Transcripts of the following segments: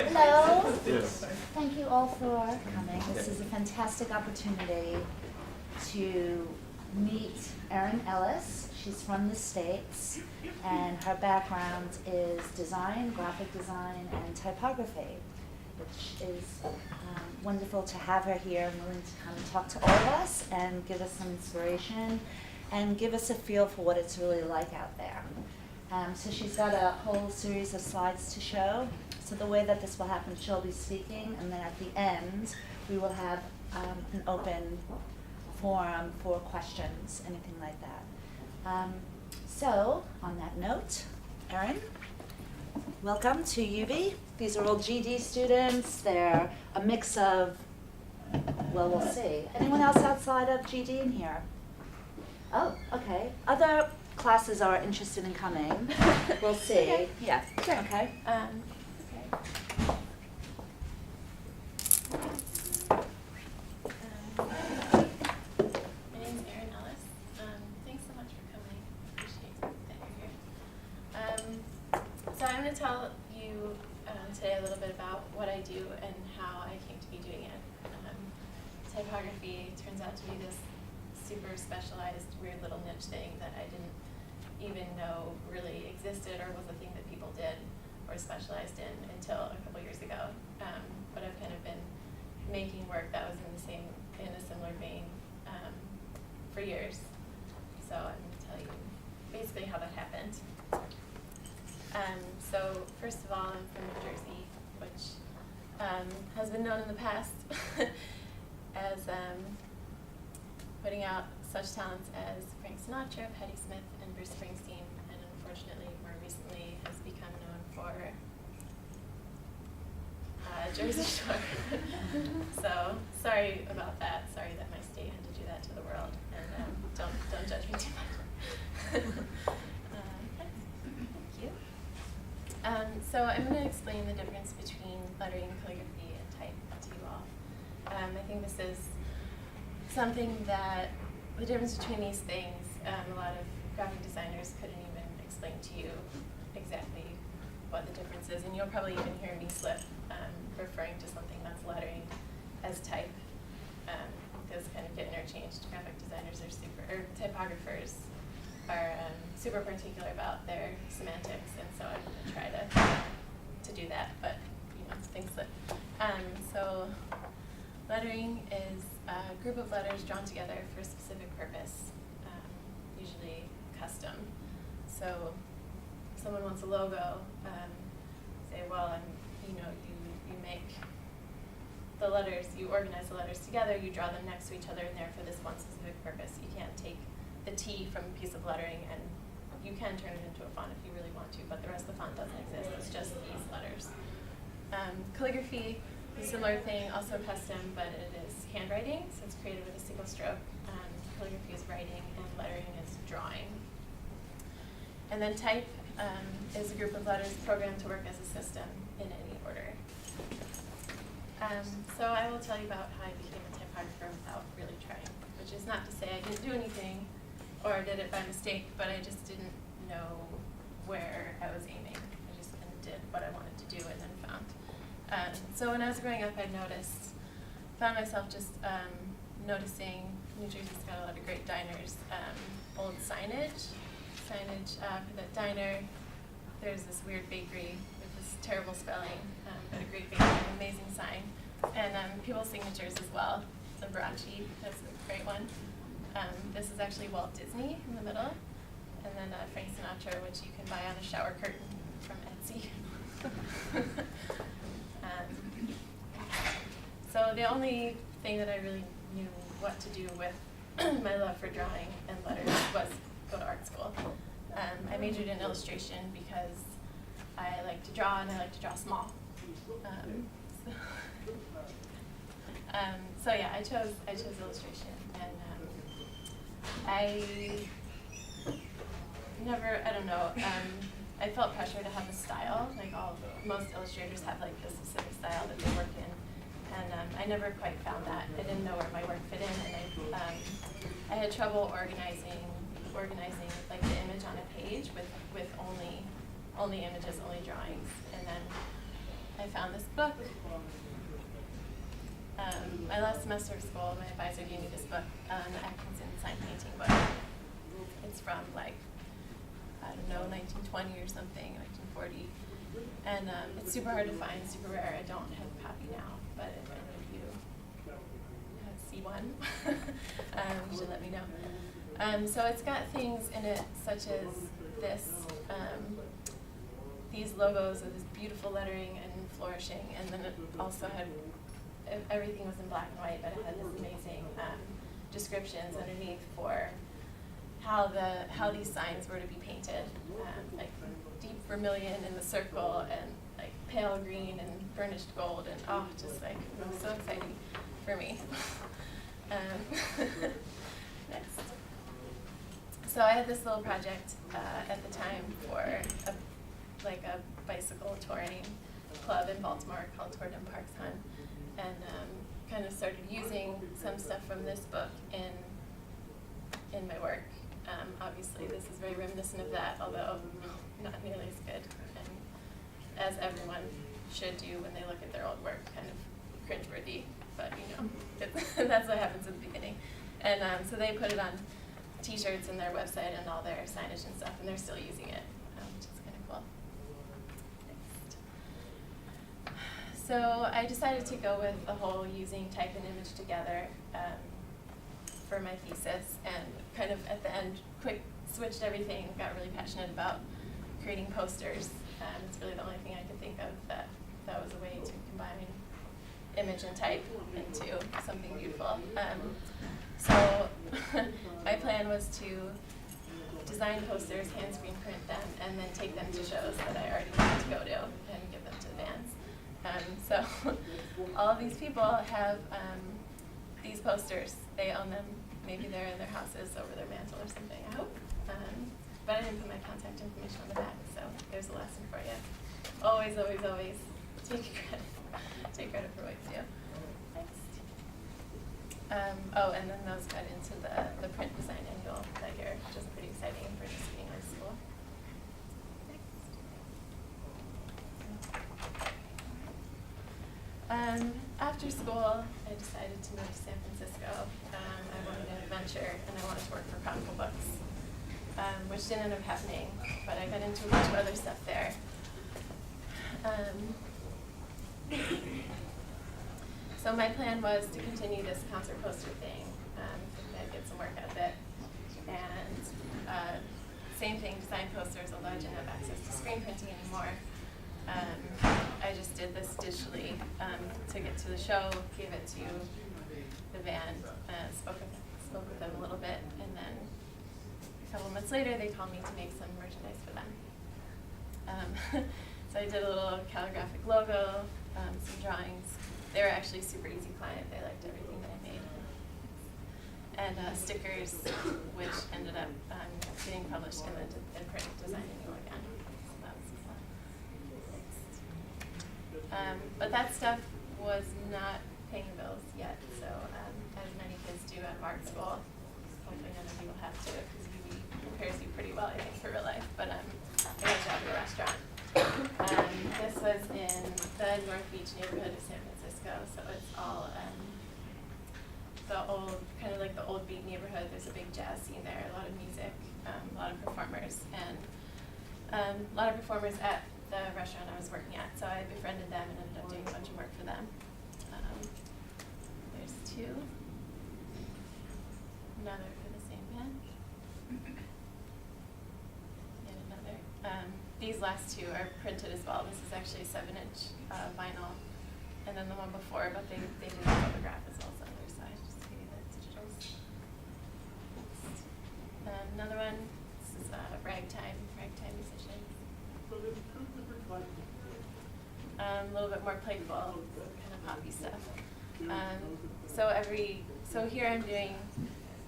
Hello. Yes. Thank you all for coming. This is a fantastic opportunity to meet Erin Ellis. She's from the States, and her background is design, graphic design, and typography, which is wonderful to have her here and willing to come and talk to all of us and give us some inspiration and give us a feel for what it's really like out there. So she's got a whole series of slides to show. So the way that this will happen, she'll be speaking, and then at the end, we will have an open forum for questions, anything like that. So, on that note, Erin, welcome to Yoobee. These are all GD students. They're a mix of, well, we'll see. Anyone else outside of GD in here? Oh, okay. Other classes are interested in coming. We'll see. Okay. Yeah. Sure. Okay. My name's Erin Ellis. Thanks so much for coming. Appreciate that you're here. So I'm going to tell you today a little bit about what I do and how I came to be doing it. Typography turns out to be this super specialized, weird little niche thing that I didn't even know really existed or was a thing that people did or specialized in until a couple years ago. But I've kind of been making work that was in a similar vein for years. So I'm going to tell you basically how that happened. So first of all, I'm from New Jersey, which has been known in the past as putting out such talents as Frank Sinatra, Patti Smith, and Bruce Springsteen, and unfortunately more recently has become known for Jersey Shore. So sorry about that. Sorry that my state had to do that to the world, and don't judge me too much. Thank you. So I'm going to explain the difference between lettering, calligraphy, and type to you all. I think this is something that the difference between these things, a lot of graphic designers couldn't even explain to you exactly what the difference is, and you'll probably even hear me slip referring to something that's lettering as type. Those kind of get interchanged. Graphic designers are typographers are super particular about their semantics, and so I'm going to try to do that, but things slip. So lettering is a group of letters drawn together for a specific purpose, usually custom. So if someone wants a logo, say, well, you make the letters, you organize the letters together, you draw them next to each other, and they're for this one specific purpose. You can't take the T from a piece of lettering, and you can turn it into a font if you really want to, but the rest of the font doesn't exist. It's just these letters. Calligraphy, a similar thing, also custom, but it is handwriting, so it's created with a single stroke. Calligraphy is writing, and lettering is drawing. And then type is a group of letters programmed to work as a system in any order. So I will tell you about how I became a typographer without really trying, which is not to say I didn't do anything or did it by mistake, but I just didn't know where I was aiming. I just kind of did what I wanted to do and then found. So when I was growing up, I found myself just noticing New Jersey's got a lot of great diners, old signage for the diner. There's this weird bakery with this terrible spelling, but a great bakery, an amazing sign. And people's signatures as well. Liberace, that's a great one. This is actually Walt Disney in the middle. And then Frank Sinatra, which you can buy on a shower curtain from Etsy. So the only thing that I really knew what to do with my love for drawing and letters was go to art school. I majored in illustration because I like to draw and I like to draw small. So yeah, I chose illustration, and I don't know. I felt pressure to have a style. Like most illustrators have like this specific style that they work in, and I never quite found that. I didn't know where my work fit in, and I had trouble organizing like the image on a page with only images, only drawings, and then I found this book. My last semester of school, my advisor gave me this book, the Atkinson sign painting book. It's from like, I don't know, 1920 or something, 1940. And it's super hard to find, super rare. I don't have a copy now, but if any of you see one, you should let me know. So it's got things in it such as this, these logos of this beautiful lettering and flourishing, and then it also had, everything was in black and white, but it had this amazing descriptions underneath for how these signs were to be painted, like deep vermilion in the circle, and like pale green and burnished gold, and oh, just like it was so exciting for me. Next. So I had this little project at the time for a bicycle touring club in Baltimore called Toward Them Parks Hunt, and kind of started using some stuff from this book in my work. Obviously, this is very reminiscent of that, although not nearly as good, and as everyone should do when they look at their old work, kind of cringeworthy. But you know, that's what happens at the beginning. And so they put it on T-shirts and their website and all their signage and stuff, and they're still using it, which is kind of cool. Next. So I decided to go with the whole using type and image together for my thesis, and kind of at the end, quick switched everything, got really passionate about creating posters. It's really the only thing I could think of that was a way to combine image and type into something beautiful. So my plan was to design posters, hand screen print them, and then take them to shows that I already wanted to go to and give them to the bands. So all of these people have these posters. They own them. Maybe they're in their houses over their mantle or something, I hope. But I didn't put my contact information on the back, so there's a lesson for you. Always, always, always take credit. Take credit for what you do. Next. Oh, and then those got into the print design annual that year, which is pretty exciting for just being in school. Next. After school, I decided to move to San Francisco. I wanted an adventure, and I wanted to work for Chronicle Books, which didn't end up happening, but I got into a bunch of other stuff there. So my plan was to continue this concert poster thing, I'd get some work out of it, and same thing, design posters, although I didn't have access to screen printing anymore. I just did this digitally to get to the show, gave it to the band, spoke with them a little bit, and then a couple months later they called me to make some merchandise for them. So I did a little calligraphic logo, some drawings. They were actually a super easy client. They liked everything that I made. And stickers, which ended up getting published in the print design annual again. So that was fun. But that stuff was not paying bills yet. So as many kids do at art school, hopefully none of you will have to, because Yoobee prepares you pretty well, I think, for real life. But I got a job at a restaurant. This was in the North Beach neighborhood of San Francisco, so it's all the old, kind of like the old beat neighborhood. There's a big jazz scene there, a lot of music, a lot of performers, and a lot of performers at the restaurant I was working at. So I befriended them and ended up doing a bunch of work for them. There's two. Another for the same band. Yet another. These last two are printed as well. This is actually a 7-inch vinyl, and then the one before, but they did a photograph as well, so on the other side, just to give you the digitals. Another one, this is ragtime musician. A little bit more playful, kind of poppy stuff. So here I'm doing,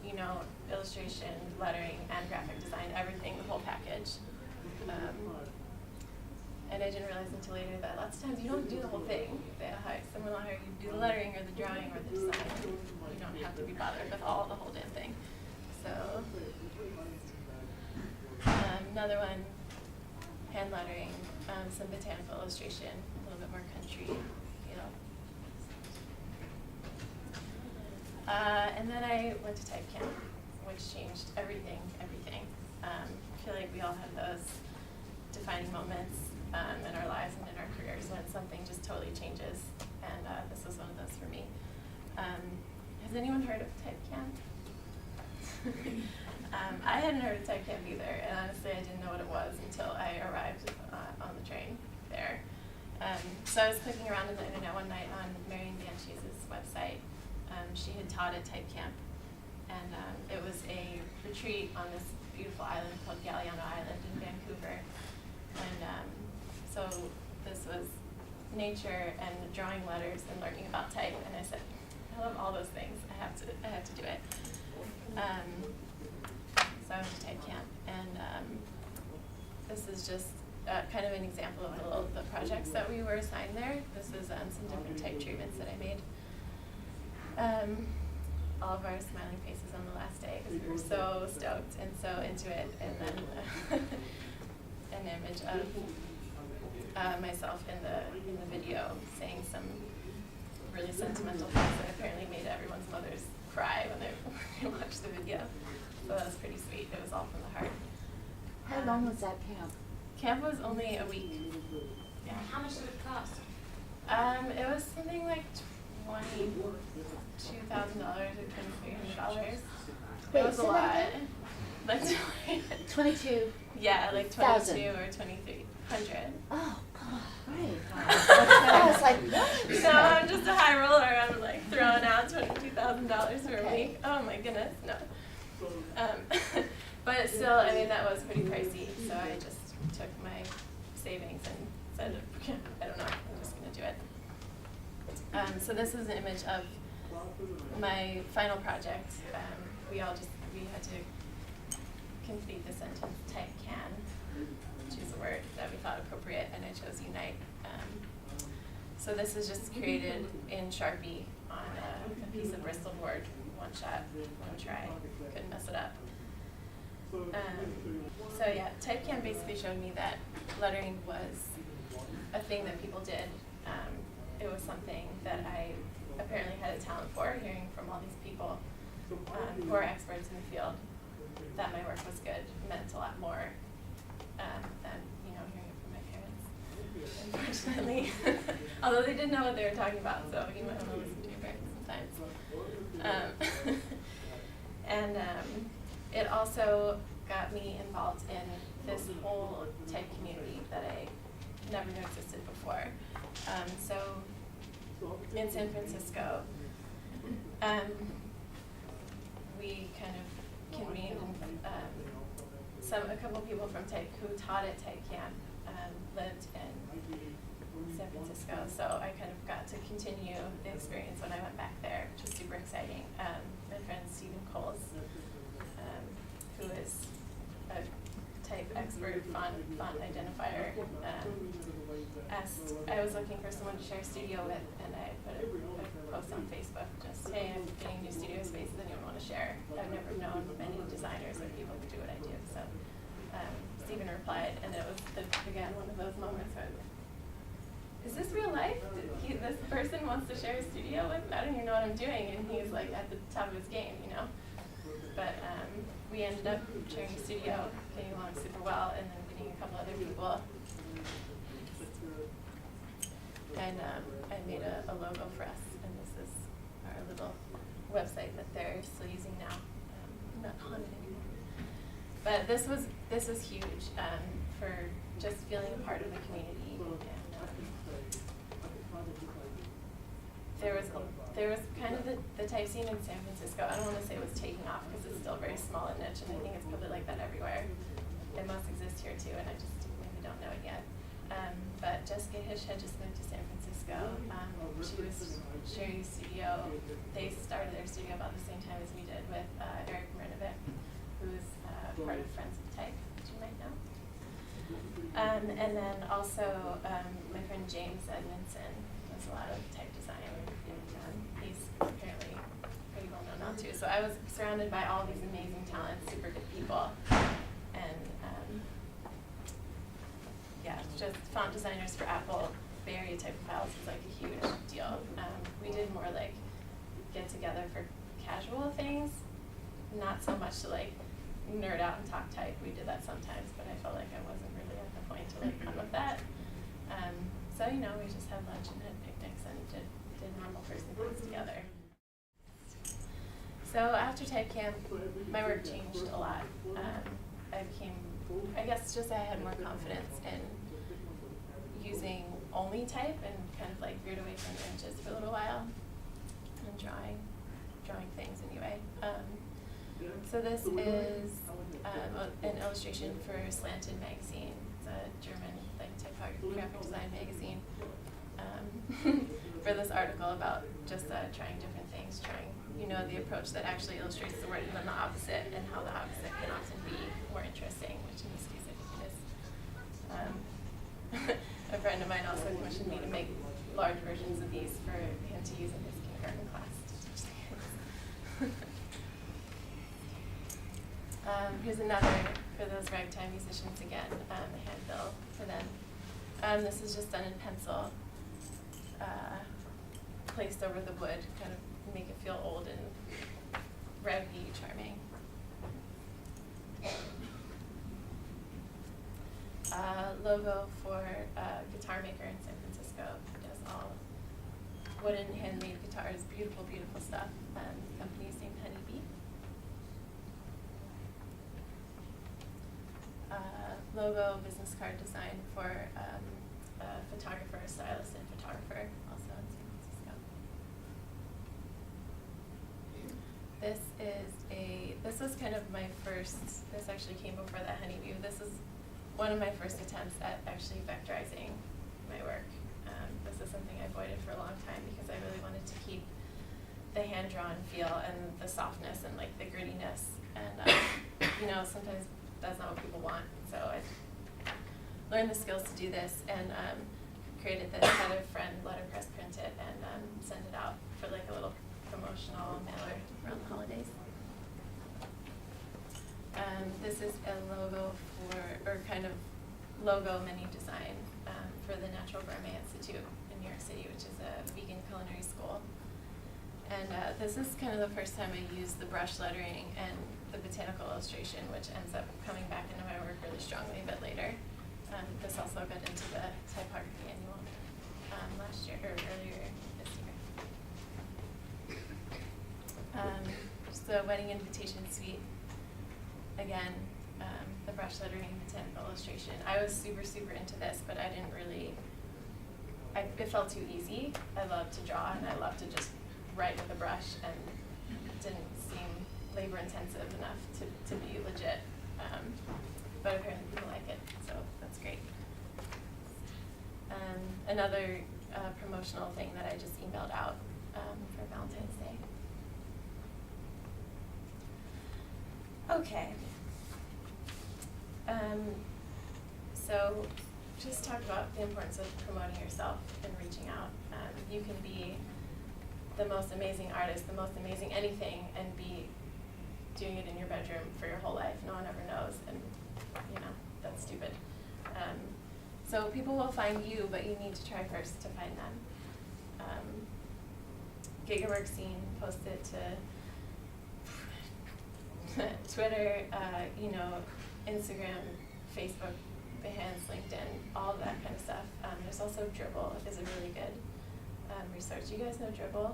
you know, illustration, lettering, and graphic design, everything, the whole package. And I didn't realize until later that lots of times you don't do the whole thing. Someone will hire you to do the lettering or the drawing or the design. You don't have to be bothered with the whole damn thing. So another one, hand lettering, some botanical illustration, a little bit more country feel. And then I went to type camp, which changed everything. I feel like we all have those defining moments in our lives and in our careers when something just totally changes, and this was one of those for me. Has anyone heard of type camp? I hadn't heard of type camp either, and honestly I didn't know what it was until I arrived on the train there. So I was clicking around on the internet one night on Marion Banchese's website. She had taught at type camp, and it was a retreat on this beautiful island called Galiano Island in Vancouver. And so this was nature and drawing letters and learning about type, and I said, I love all those things. I have to do it. So I went to type camp, and this is just kind of an example of the projects that we were assigned there. This is some different type treatments that I made. All of our smiling faces on the last day because we were so stoked and so into it, and then an image of myself in the video saying some really sentimental things that apparently made everyone's mothers cry when they watched the video. So that was pretty sweet. It was all from the heart. How long was that camp? Camp was only a week. Yeah. How much did it cost? It was something like $22,000 or $2,300. Wait, It was a say that lot. again? Like 22. yeah, like 1,000. 22 or 2,300. Oh, God. Right. I was like, what? No, I'm just a high roller. I'm like throwing out $22,000 for a Okay. week. Oh my goodness, no. But still, I mean, that was pretty pricey. So I just took my savings and said, I don't know, I'm just gonna do it. So this is an image of my final project. We had to complete the sentence type can, choose a word that we thought appropriate, and I chose unite. So this is just created in Sharpie on a piece of Bristol board, one shot, one try, couldn't mess it up. So yeah, type can basically showed me that lettering was a thing that people did. It was something that I apparently had a talent for, hearing from all these people who are experts in the field that my work was good meant a lot more than, hearing it from my parents, unfortunately. Although they did know what they were talking about, so you might want to listen to your parents sometimes. And it also got me involved in this whole type community that I never knew existed before. So in San Francisco, we kind of convened, and a couple people from Type who taught at Type Camp lived in San Francisco, so I kind of got to continue the experience when I went back there, which was super exciting. My friend Stephen Coles, who is a type expert, font identifier, asked, I was looking for someone to share a studio with, and I put a post on Facebook, just, hey, I'm getting new studio space, does anyone want to share? I've never known many designers or people who do what I do, so Stephen replied, and it was, again, one of those moments where I was like, is this real life? This person wants to share a studio with me? I don't even know what I'm doing, and he's like at the top of his game, But we ended up sharing a studio, getting along super well, and then meeting a couple other people. And I made a logo for us, and this is our little website that they're still using now. Not on it anymore. But this was huge for just feeling a part of the community. And there was kind of the type scene in San Francisco. I don't want to say it was taking off because it's still very small and niche, and I think it's probably like that everywhere. It must exist here too, and I just maybe don't know it yet. But Jessica Hish had just moved to San Francisco. She was sharing a studio. They started their studio about the same time as we did with Eric Marinovic, who's part of Friends of Type, which you might know. And then also my friend James Edmondson does a lot of type design, and he's apparently pretty well known now too. So I was surrounded by all these amazing talents, super good people, and just font designers for Apple, Bay Area typophiles is like a huge deal. We did more like get together for casual things, not so much to like nerd out and talk type. We did that sometimes, but I felt like I wasn't really at the point to like come with that. So you know, we just had lunch and had picnics and did normal person things together. So after type camp, my work changed a lot. I became, I guess, just I had more confidence in using only type and kind of like veered away from images for a little while and drawing things anyway. So this is an illustration for Slanted magazine. It's a German like typography graphic design magazine. For this article about just trying different things, the approach that actually illustrates the word and then the opposite, and how the opposite can often be more interesting, which in this case I think it is. A friend of mine also commissioned me to make large versions of these for him to use in his kindergarten class to teach the kids. Here's another for those ragtime musicians again, a handbill for them. This is just done in pencil, placed over the wood, kind of make it feel old and raggy, charming. Logo for a guitar maker in San Francisco who does all wooden handmade guitars, beautiful, beautiful stuff. The company is named Honeybee. Logo business card design for a photographer, a stylist, and photographer, also in San Francisco. This was kind of my first, this actually came before that Honeybee. This is one of my first attempts at actually vectorizing my work. This is something I avoided for a long time because I really wanted to keep the hand-drawn feel and the softness and like the grittiness. And sometimes that's not what people want. So I learned the skills to do this and created this, had a friend letterpress print it and send it out for like a little promotional mailer around the holidays. This is a logo logo menu design for the Natural Gourmet Institute in New York City, which is a vegan culinary school. And this is kind of the first time I used the brush lettering and the botanical illustration, which ends up coming back into my work really strongly a bit later. This also got into the typography annual last year, or earlier this year. So wedding invitation suite, again, the brush lettering and botanical illustration. I was super, super into this, but I didn't really, it felt too easy. I love to draw and I love to just write with a brush, and it didn't seem labor intensive enough to be legit. But apparently people like it, so that's great. Another promotional thing that I just emailed out for Valentine's Day. Okay. So just talk about the importance of promoting yourself and reaching out. You can be the most amazing artist, the most amazing anything, and be doing it in your bedroom for your whole life. No one ever knows, and that's stupid. So people will find you, but you need to try first to find them. Get your work seen, post it to Twitter, Instagram, Facebook, Behance, LinkedIn, all of that kind of stuff. There's also Dribbble is a really good resource. You guys know Dribbble?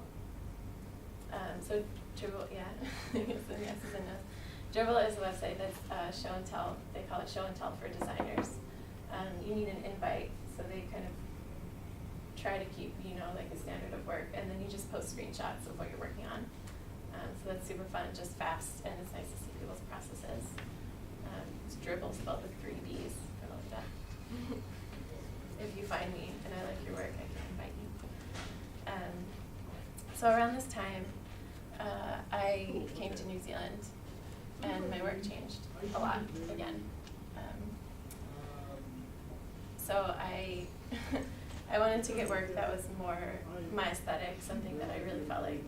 So Dribbble, yeah, yes and yeses and nos. Dribbble is a website that's show and tell. They call it show and tell for designers. You need an invite, so they kind of try to keep, like a standard of work, and then you just post screenshots of what you're working on. So that's super fun, just fast, and it's nice to see people's processes. It's Dribbble spelled with 3 B's. I love that. If you find me and I like your work, I can invite you. So around this time, I came to New Zealand, and my work changed a lot again. So I wanted to get work that was more my aesthetic, something that I really felt like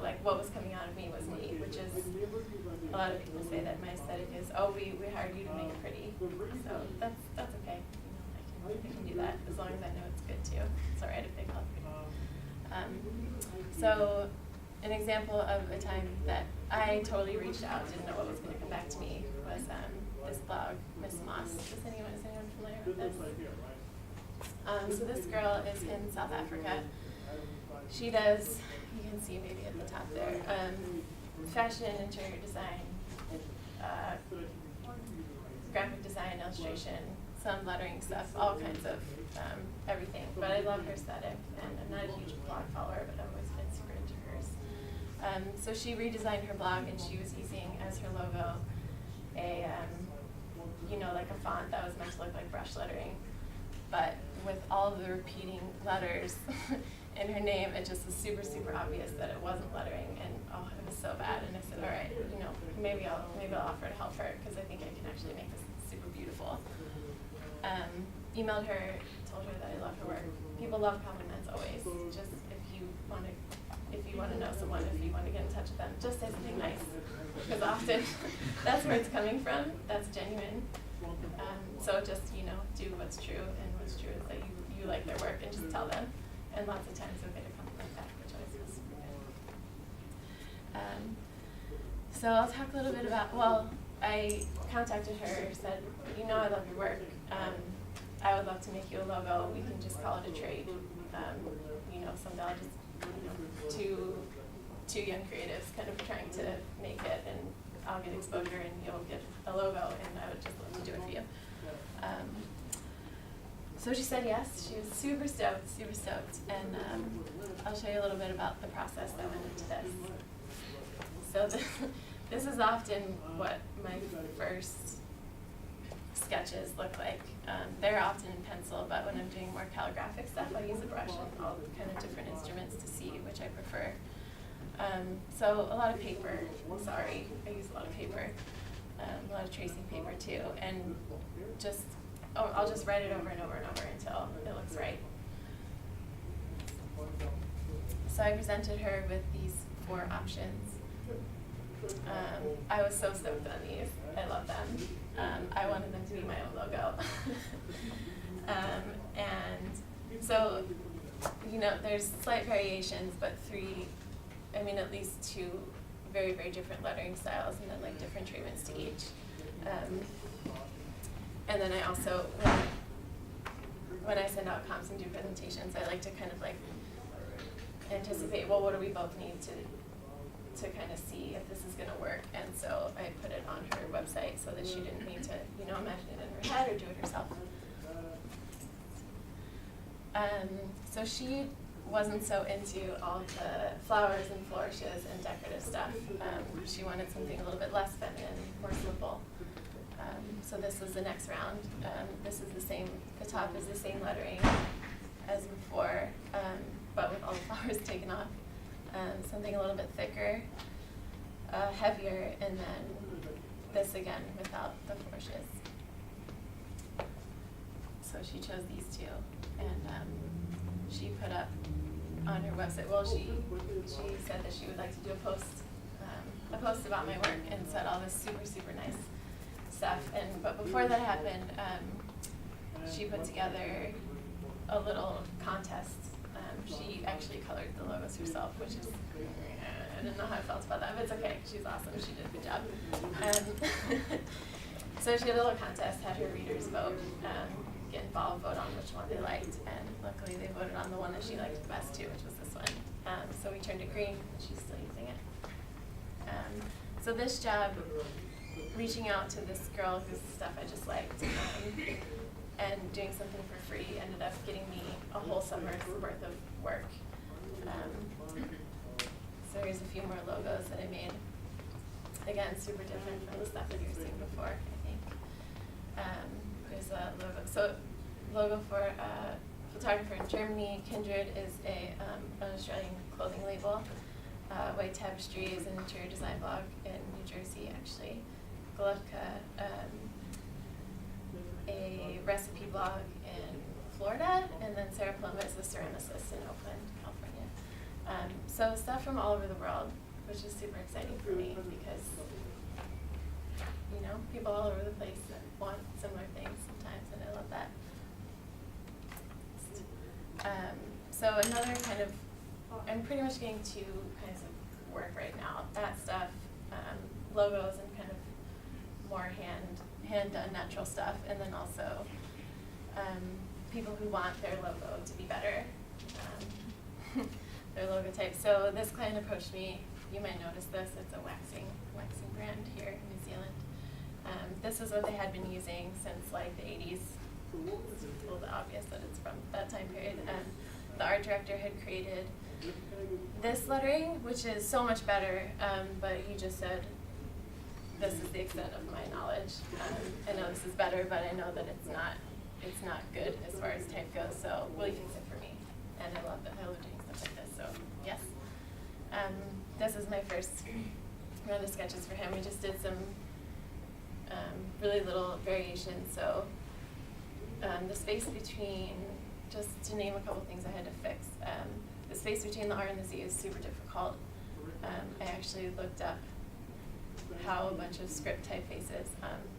like what was coming out of me was me, which is a lot of people say that my aesthetic is, oh, we hired you to make it pretty. So that's okay. I can can do that as long as I know it's good too. So write a big help. So an example of a time that I totally reached out, didn't know what was going to come back to me, was this blog, Miss Moss. Is anyone familiar with this? So this girl is in South Africa. She does, you can see maybe at the top there, fashion, interior design, graphic design, illustration, some lettering stuff, all kinds of everything. But I love her aesthetic, and I'm not a huge blog follower, but I've always been super into hers. So she redesigned her blog, and she was using as her logo a, like a font that was meant to look like brush lettering, but with all of the repeating letters in her name, it just was super, super obvious that it wasn't lettering, and it was so bad. And I said, all right, maybe I'll offer to help her because I think I can actually make this super beautiful. Emailed her, told her that I love her work. People love compliments always. Just if you want to know someone, if you want to get in touch with them, just say something nice, because often that's where it's coming from. That's genuine. So just do what's true, and what's true is that you like their work, and just tell them. And lots of times you'll get a compliment back, which always feels super good. So I'll talk a little bit about, I contacted her, said, I love your work. I would love to make you a logo. We can just call it a trade. Someday I'll just, two young creatives kind of trying to make it, and I'll get exposure and you'll get a logo, and I would just love to do it for you. So she said yes. She was super stoked, and I'll show you a little bit about the process that went into this. So this is often what my first sketches look like. They're often in pencil, but when I'm doing more calligraphic stuff, I use a brush and all kind of different instruments to see which I prefer. So a lot of paper. Sorry, I use a lot of paper. A lot of tracing paper too, and I'll just write it over and over and over until it looks right. So I presented her with these 4 options. I was so stoked on these. I love them. I wanted them to be my own logo. And so, there's slight variations, but at least 2 very, very different lettering styles, and then different treatments to each. And then I also, when I send out comps and do presentations, I like to kind of anticipate, what do we both need to kind of see if this is going to work. And so I put it on her website so that she didn't need to, imagine it in her head or do it herself. So she wasn't so into all the flowers and flourishes and decorative stuff. She wanted something a little bit less feminine, more simple. So this was the next round. This is the same, the top is the same lettering as before, but with all the flowers taken off. Something a little bit thicker, heavier, and then this again without the flourishes. So she chose these 2, and she put up on her website, she said that she would like to do a post about my work, and said all this super, super nice stuff. But before that happened, she put together a little contest. She actually colored the logos herself, which is, I didn't know how I felt about that, but it's okay. She's awesome. She did a good job. So she did a little contest, had her readers vote, get involved, vote on which one they liked, and luckily they voted on the one that she liked the best too, which was this one. So we turned it green, and she's still using it. So this job, reaching out to this girl whose stuff I just liked, and doing something for free, ended up getting me a whole summer's worth of work. So here's a few more logos that I made. Again, super different from the stuff that you've seen before, I think. Here's a logo. So logo for a photographer in Germany. Kindred is an Australian clothing label. White Tapestry is an interior design blog in New Jersey, actually. Golovka, a recipe blog in Florida, and then Sarah Palumba is the ceramicist in Oakland, California. So stuff from all over the world, which is super exciting for me because, people all over the place that want similar things sometimes, and I love that. So another kind of, I'm pretty much getting two kinds of work right now. That stuff, logos and kind of more hand done natural stuff, and then also people who want their logo to be better, their logo type. So this client approached me. You might notice this. It's a waxing brand here in New Zealand. This is what they had been using since like the 80s. It's a little bit obvious that it's from that time period. The art director had created this lettering, which is so much better, but he just said, this is the extent of my knowledge. I know this is better, but I know that it's not good as far as type goes, so will you fix it for me? And I love doing stuff like this, so yes. This is my first round of sketches for him. We just did some really little variations, so the space between, just to name a couple things I had to fix, the space between the R and the Z is super difficult. I actually looked up how a bunch of script typefaces,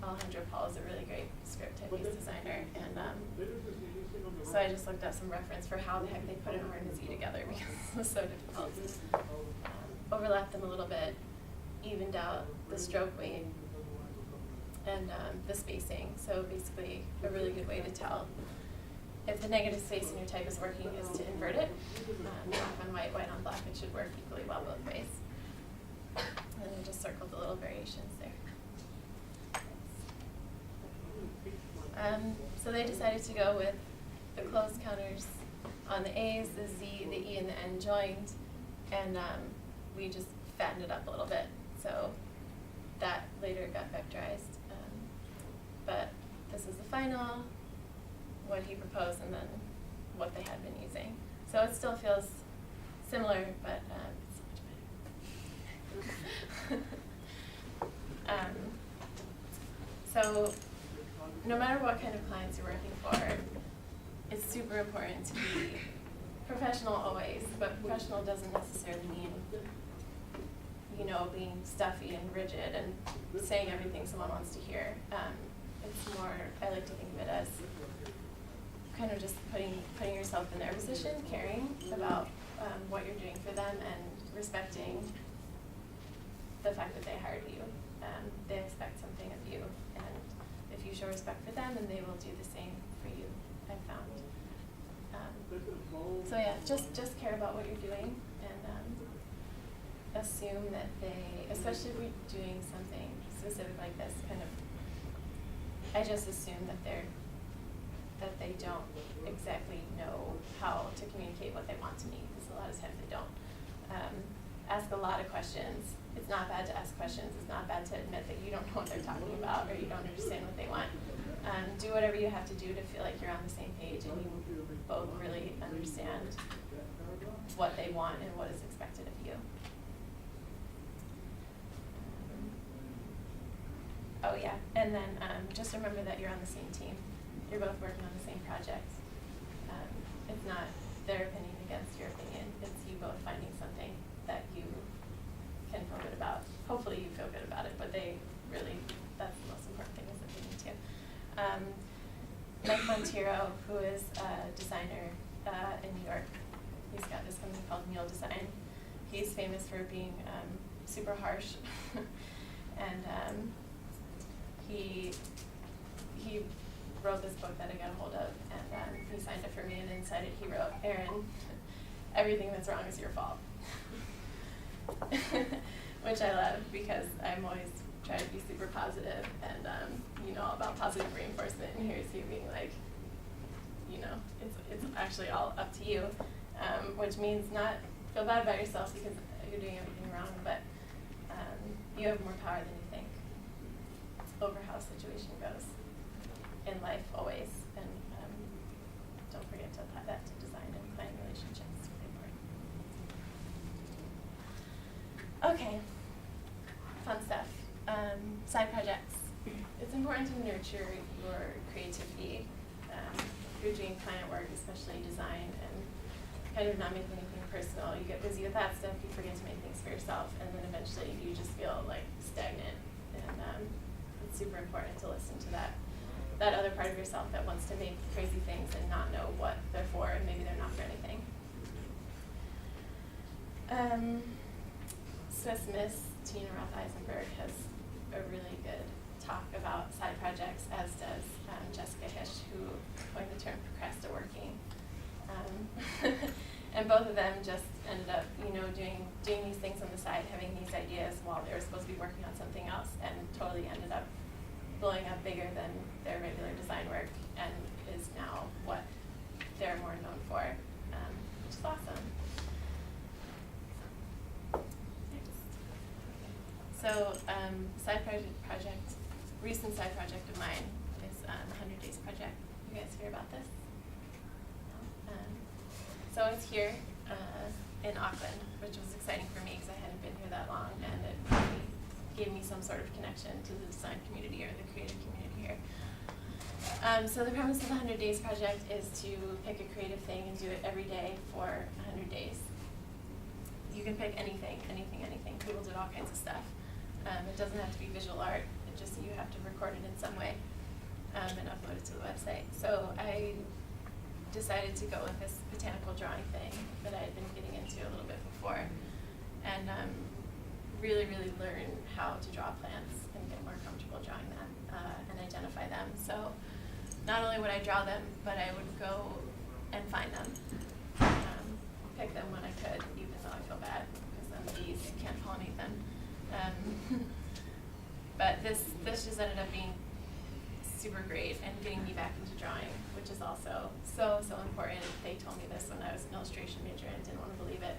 Alejandro Paul is a really great script typeface designer, and so I just looked up some reference for how the heck they put an R and a Z together because it was so difficult. Overlapped them a little bit, evened out the stroke weight, and the spacing. So basically a really good way to tell if the negative space in your type is working is to invert it. Black on white, white on black, it should work equally well both ways. And then I just circled the little variations there. So they decided to go with the closed counters on the A's, the Z, the E, and the N joined, and we just fattened it up a little bit. So that later got vectorized. But this is the final, what he proposed, and then what they had been using. So it still feels similar, but it's so much better. So no matter what kind of clients you're working for, it's super important to be professional always, but professional doesn't necessarily mean, you know, being stuffy and rigid and saying everything someone wants to hear. It's more, I like to think of it as kind of just putting yourself in their position, caring about what you're doing for them, and respecting the fact that they hired you. They expect something of you, and if you show respect for them, then they will do the same for you, I've found. So yeah, just care about what you're doing, and assume that they, especially if we're doing something specific like this, I just assume that they don't exactly know how to communicate what they want to me, because a lot of times they don't. Ask a lot of questions. It's not bad to ask questions. It's not bad to admit that you don't know what they're talking about or you don't understand what they want. Do whatever you have to do to feel like you're on the same page and you both really understand what they want and what is expected of you. Oh yeah, and then just remember that you're on the same team. You're both working on the same project. It's not their opinion against your opinion. It's you both finding something that you can feel good about. Hopefully you feel good about it, but they really, that's the most important thing, is that they need to. Mike Monteiro, who is a designer in New York, he's got this company called Mule Design. He's famous for being super harsh, and he wrote this book that I got a hold of, and he signed it for me, and inside it he wrote, "Erin, everything that's wrong is your fault." Which I love, because I'm always trying to be super positive, and you know, about positive reinforcement, and here's you being like, you know, it's actually all up to you, which means not feel bad about yourself because you're doing everything wrong, but you have more power than you think over how a situation goes in life always, and don't forget to apply that to design and client relationships. It's really important. Okay, fun stuff. Side projects. It's important to nurture your creativity. If you're doing client work, especially design, and kind of not make anything personal, you get busy with that stuff, you forget to make things for yourself, and then eventually you just feel like stagnant, and it's super important to listen to that that other part of yourself that wants to make crazy things and not know what they're for, and maybe they're not for anything. Swiss Miss Tina Roth Eisenberg has a really good talk about side projects, as does Jessica Hish, who coined the term procrasti-working. And both of them just ended up, doing these things on the side, having these ideas while they were supposed to be working on something else, and totally ended up blowing up bigger than their regular design work, and is now what they're more known for, which is awesome. So, recent side project of mine is the 100 Days Project. You guys hear about this? No? So it's here in Auckland, which was exciting for me because I hadn't been here that long, and it really gave me some sort of connection to the design community or the creative community here. So the premise of the 100 Days Project is to pick a creative thing and do it every day for 100 days. You can pick anything. People did all kinds of stuff. It doesn't have to be visual art. It just, you have to record it in some way and upload it to the website. So I decided to go with this botanical drawing thing that I had been getting into a little bit before, and really learn how to draw plants and get more comfortable drawing them and identify them. So not only would I draw them, but I would go and find them, pick them when I could, even though I feel bad because then bees can't pollinate them. But this just ended up being super great and getting me back into drawing, which is also so important. They told me this when I was an illustration major and didn't want to believe it.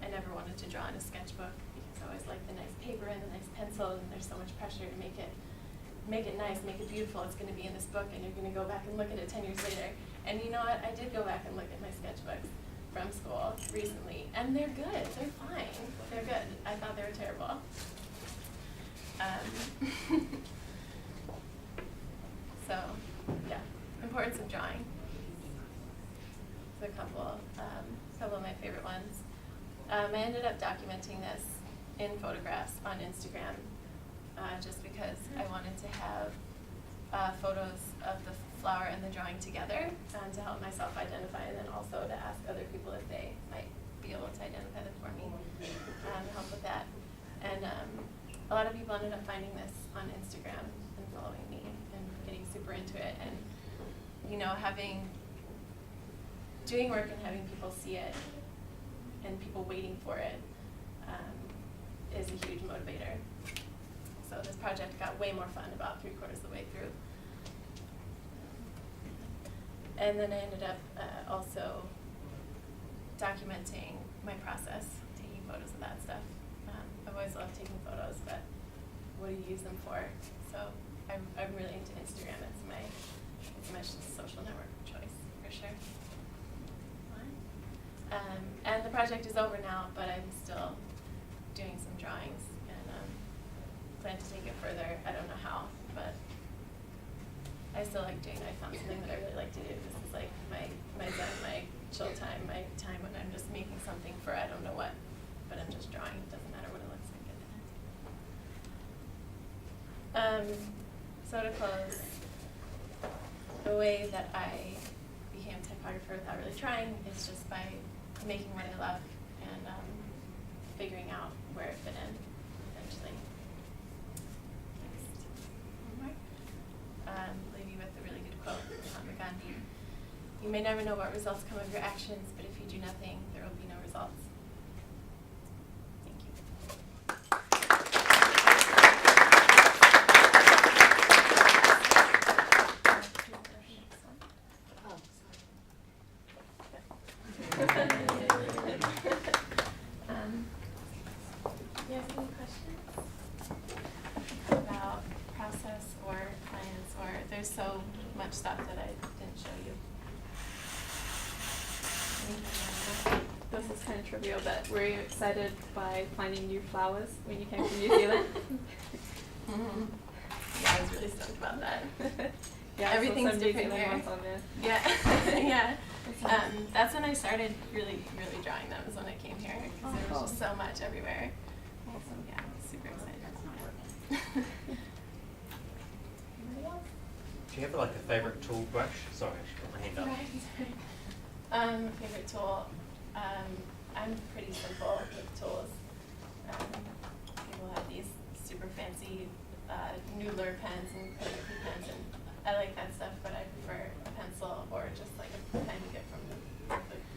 I never wanted to draw in a sketchbook because I always liked the nice paper and the nice pencil, and there's so much pressure to make it nice, make it beautiful. It's going to be in this book, and you're going to go back and look at it 10 years later. And you know what? I did go back and look at my sketchbooks from school recently, and they're good. They're fine. They're good. I thought they were terrible. So, yeah, importance of drawing. There's a couple of my favorite ones. I ended up documenting this in photographs on Instagram, just because I wanted to have photos of the flower and the drawing together to help myself identify, and then also to ask other people if they might be able to identify them for me, help with that. And a lot of people ended up finding this on Instagram and following me and getting super into it, and doing work and having people see it and people waiting for it is a huge motivator. So this project got way more fun about 3/4 of the way through. And then I ended up also documenting my process, taking photos of that stuff. I've always loved taking photos, but what do you use them for? So I'm really into Instagram. It's my social network of choice, for sure. And the project is over now, but I'm still doing some drawings and plan to take it further. I don't know how, but I still like doing it. I found something that I really like to do. This is like my zen, my chill time, my time when I'm just making something for I don't know what, but I'm just drawing. It doesn't matter what it looks like at the end. So to close, the way that I became a typographer without really trying is just by making what I love and figuring out where it fit in eventually. Next. One more. Leave you with a really good quote from Mahatma Gandhi. You may never know what results come of your actions, but if you do nothing, there will be no results. Thank you. You have any questions about process or plans, or there's so much stuff that I didn't show you? This is kind of trivial, but were you excited by finding new flowers when you came to New Zealand? Mm-hmm. Yeah, I was really stoked about that. Yeah, Everything's different New here. Zealand ones on there. Yeah, yeah. That's when I started really drawing them, is when I came here, because there was just so much everywhere. Awesome. Yeah, I was super excited. Anybody else? you have like a favourite tool brush? Sorry, I should put my hand up. Favorite tool. I'm pretty simple with tools. People have these super fancy noodler pens and calligraphy pens, and I like that stuff, but I prefer a pencil or just like a pen you get from the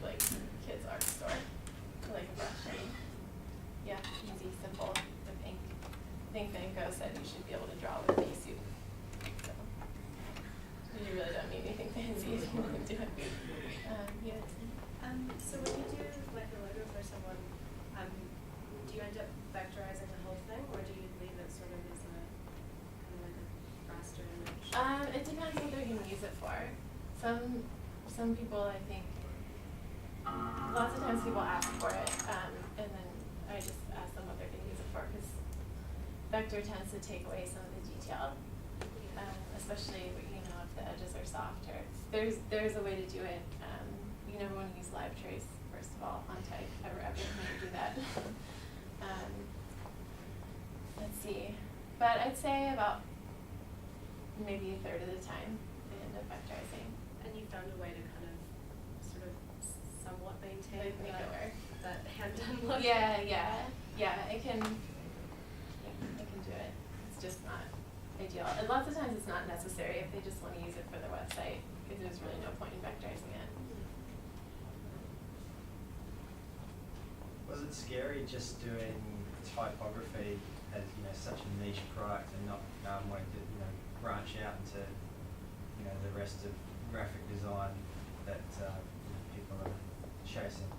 like kids' art store, like a brush. And yeah, easy, simple with ink. I think Van Gogh said you should be able to draw with a pea soup. So you really don't need anything fancy if you want to do it. Yeah. So when you do like a logo for someone, do you end up vectorizing the whole thing, or do you leave it sort of as a kind of like a raster image? It depends what they're going to use it for. Some people, I think, lots of times people ask for it, and then I just ask them what they're going to use it for, because vector tends to take away some of the detail, especially if the edges are soft. Or there's a way to do it. You never want to use live trace, first of all, on type, ever when you do that. Let's see. But I'd say about maybe a third of the time they end up vectorizing. And you found a way to kind of sort of somewhat maintain Make it work. that hand-done look? Yeah, I can do it. It's just not ideal. And lots of times it's not necessary if they just want to use it for their website, because there's really no point in vectorizing it. Was it scary just doing typography as such a niche product and not wanting to branch out into the rest of graphic design that people are chasing?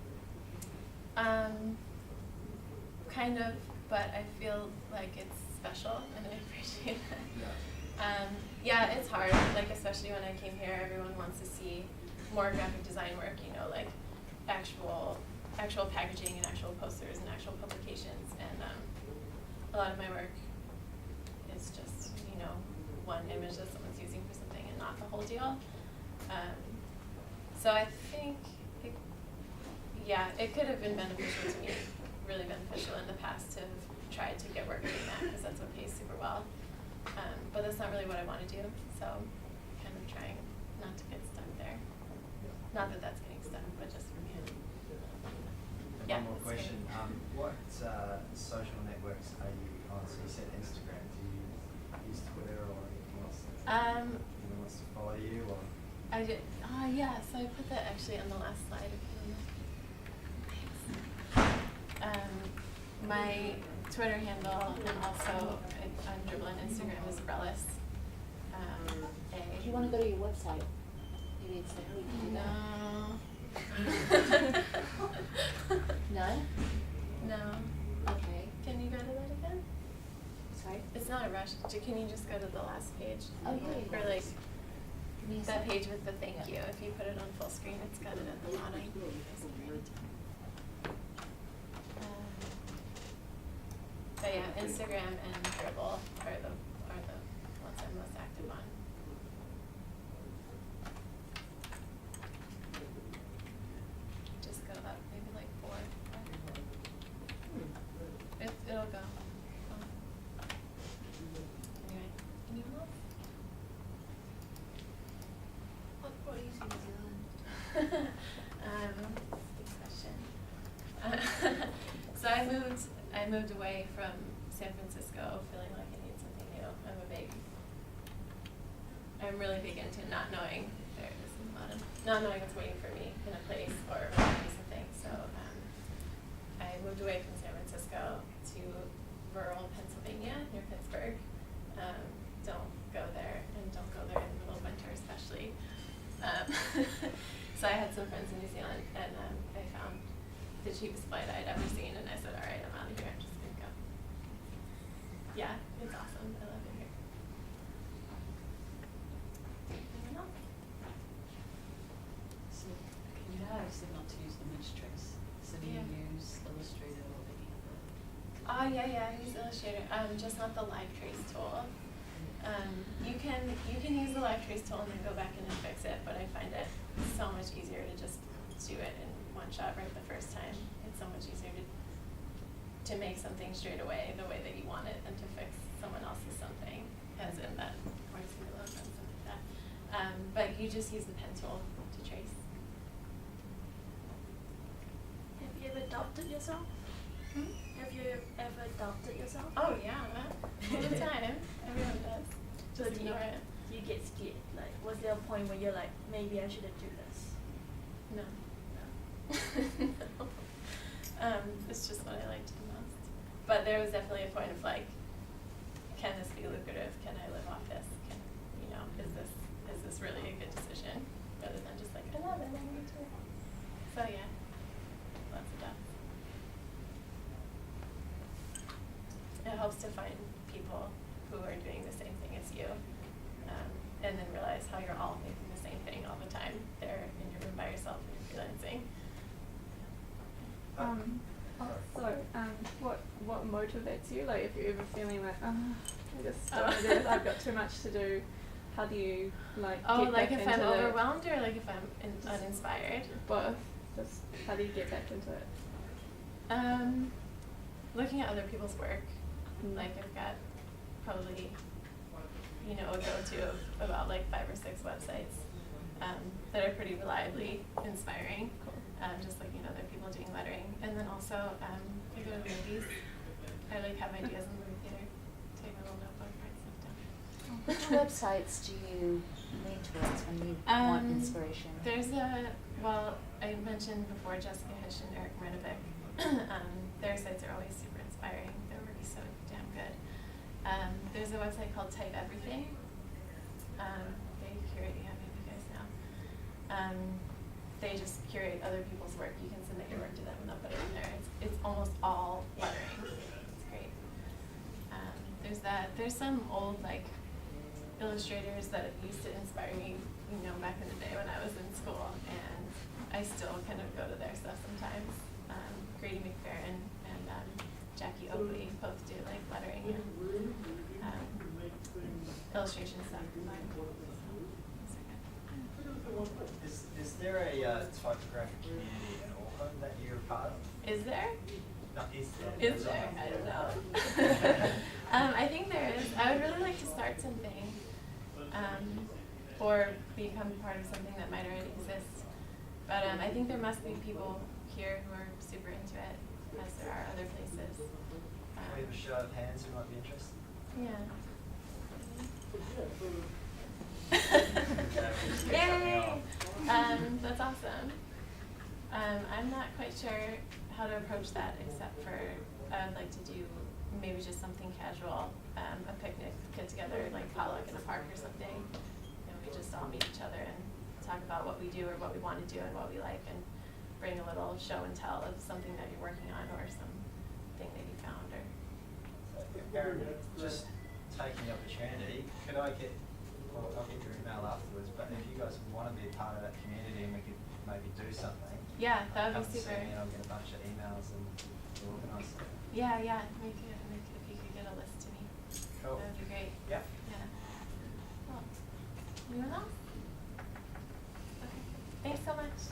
Kind of, but I feel like it's special and I appreciate it. Yeah, it's hard. Like especially when I came here, everyone wants to see more graphic design work. Like actual packaging and actual posters and actual publications, and a lot of my work is just one image that someone's using for something and not the whole deal. So I think it could have been beneficial to me, really beneficial in the past to have tried to get work doing that, because that's what pays super well. But that's not really what I want to do, so kind of trying not to get stuck there. Not that that's getting stuck, but just for me. One more question. What social networks are you on? So you said Instagram. Do you use Twitter or anything else? Anyone wants to follow you? Or? I did. Yeah. So I put that actually on the last slide. If you my Twitter handle and also on Dribble and Instagram is Rellis. If you want to go to your website, maybe it's like we can do that. No? No. Okay. Can you go to that again? Sorry? It's not a rush. Can you just go to the last page? Oh, yeah. Or like Give me a that second. page with the thank you. If you put it on full screen, it's got it at the bottom. But yeah, Instagram and Dribble are the ones I'm most active on. Just go up maybe like 4. It'll go. Anyway, anyone else? What brought you to New Zealand? Good question. So I moved away from San Francisco feeling like I needed something new. I'm really big into not knowing not knowing what's waiting for me in a place or when I do something. So I moved away from San Francisco to rural Pennsylvania near Pittsburgh. Don't go there, and don't go there in the middle of winter especially. So I had some friends in New Zealand, and I found the cheapest flight I'd ever seen, and I said, all right, I'm out of here, I'm just going to go. Yeah, it's awesome. I love it here. Anyone else? So, you know how I said not to use image trace? So do you use Illustrator or any other? Yeah, I use Illustrator. Just not the live trace tool. You can use the live trace tool and then go back in and fix it, but I find it so much easier to just do it in one shot right the first time. It's so much easier to make something straight away the way that you want it than to fix someone else's something, as in that or logo and stuff like that. we just use the pen tool to trace. Have you ever doubted yourself? Have you ever doubted yourself? Oh yeah, all the time. Everyone does. So Just do you, ignore it. do you get scared? Like, was there a point where you're like, maybe I shouldn't do this? No. No. It's just what I like to do most. But there was definitely a point of like, can this be lucrative? Can I live off this? Can, you know, is this really a good decision? Rather than just like, I love it, I'm into it. So yeah, lots of doubts. It helps to find people who are doing the same thing as you, and then realize how you're all making the same thing all the time. There in your room by yourself and you're freelancing. What motivates you? Like, if you're ever feeling like, I just don't want to do this, I've got too much to do. How do you like? Oh, get like back if into I'm it? overwhelmed or like if I'm uninspired? Both. Just how do you get back into it? Looking at other people's work. Like I've got probably, you know, a go-to of about like 5 or 6 websites that are pretty reliably inspiring. Just looking at other people doing lettering, and then also I go to movies. I like have ideas in the movie theater. Take a little notebook, write stuff down. Which websites do you lean towards when you want inspiration? There's I mentioned before Jessica Hish and Eric Marinovic. Their sites are always super inspiring. Their work is so damn good. There's a website called Type Everything. They curate, yeah, maybe you guys know. They just curate other people's work. You can submit your work to them and they'll put it in there. It's almost all lettering. It's great. There's that. There's some old like illustrators that used to inspire me, you know, back in the day when I was in school, and I still kind of go to their stuff sometimes. Grady McFerrin and Jackie Oakley both do like lettering and illustration stuff. Is there a typographic community in Auckland that you're a part of? Is there? No, is there? Is there? I don't know. I think there is. I would really like to start something, or become part of something that might already exist. But I think there must be people here who are super into it, as there are other places. We have a show of hands who might be interested. Yeah. Yay! That's awesome. I'm not quite sure how to approach that, except for I would like to do maybe just something casual, a picnic, get together, like potluck in a park or something, and we just all meet each other and talk about what we do or what we want to do and what we like, and bring a little show and tell of something that you're working on or something that you found. Or Erin, just taking the opportunity, could I get, well, I'll get your email afterwards, but if you guys want to be a part of that community and we could maybe do something. yeah, that would come be see super. me and I'll get a bunch of emails and we'll organise it. Yeah, make it if you could get a list to me. Cool. That would be great. Yeah. Yeah. Well, anyone else? Okay. Thanks so much.